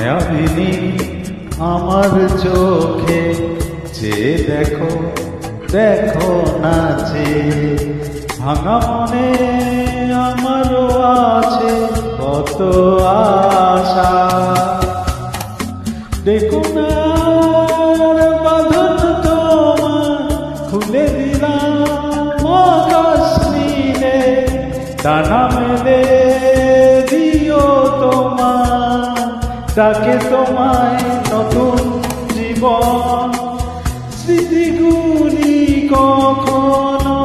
মায়াবিনী আমার চোখে যে দেখো দেখো নাচে, ভাঙা মনে আমারও আছে কত আশা। দেখুন বাঁধন তোমার খুলে দিলাম আকাশ নীলে, ডানা মেলে দিও তোমার ডাকে তোমায় নতুন জীবন। স্মৃতিগুলি কখনো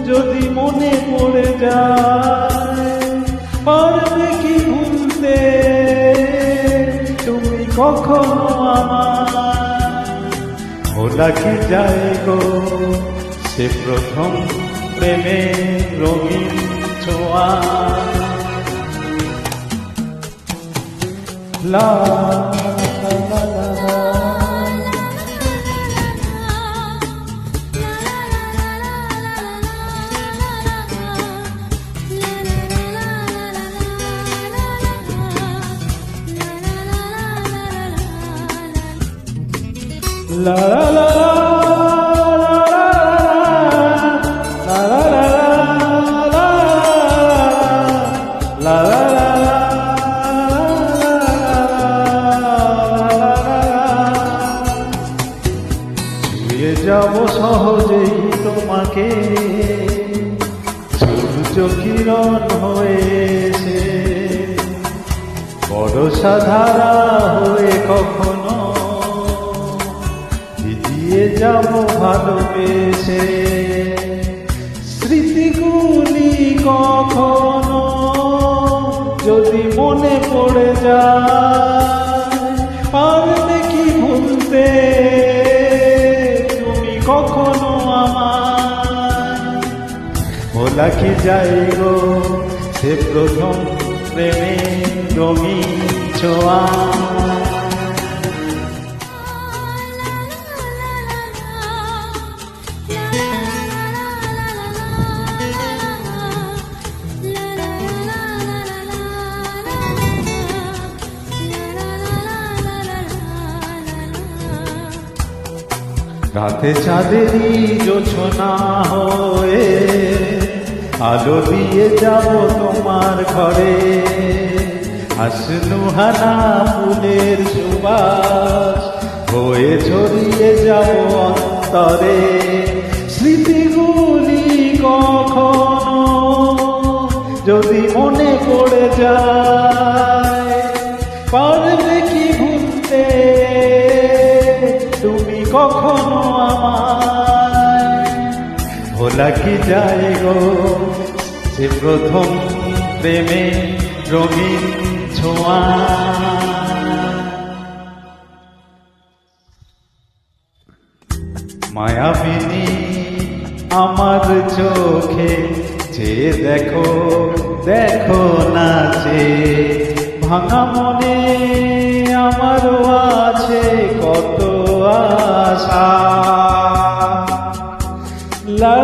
যদি মনে পড়ে যায়, পারবে কি ভুলতে তুমি কখনো আমার? ভোলা কি যায় গো সে প্রথম প্রেমে রঙিন ছোঁয়া। লা লা লা লা la la la ছুঁয়ে যাব সহজেই তোমাকে, সূর্য কিরণ হয়েছে বর্ষা ধারা হয়ে কখনো ভিজিয়ে যাব ভালোবেসে। স্মৃতিগুলি কখনো যদি মনে পড়ে যায়, পারবে কি ভুলতে তুমি কখনো আমার? ভোলা কি যায় গো সে প্রথম প্রেমে রঙিন ছোঁয়া। রাতে চাঁদেরই জোছনা হয়ে আলো দিয়ে যাব তোমার ঘরে, হাসনুহানা ফুলের সুবাস হয়ে ছড়িয়ে যাব অন্তরে। স্মৃতিগুলি কখনো যদি মনে পড়ে যায়, পারবে কি ভুলতে তুমি কখনো আমায়? ভোলা কি যায় গো সে প্রথম প্রেমে রঙিন ছোঁয়া। মায়াবিনী আমার চোখে যে দেখো দেখো নাচে, ভাঙা মনে আমারও আছে কত আশা। লা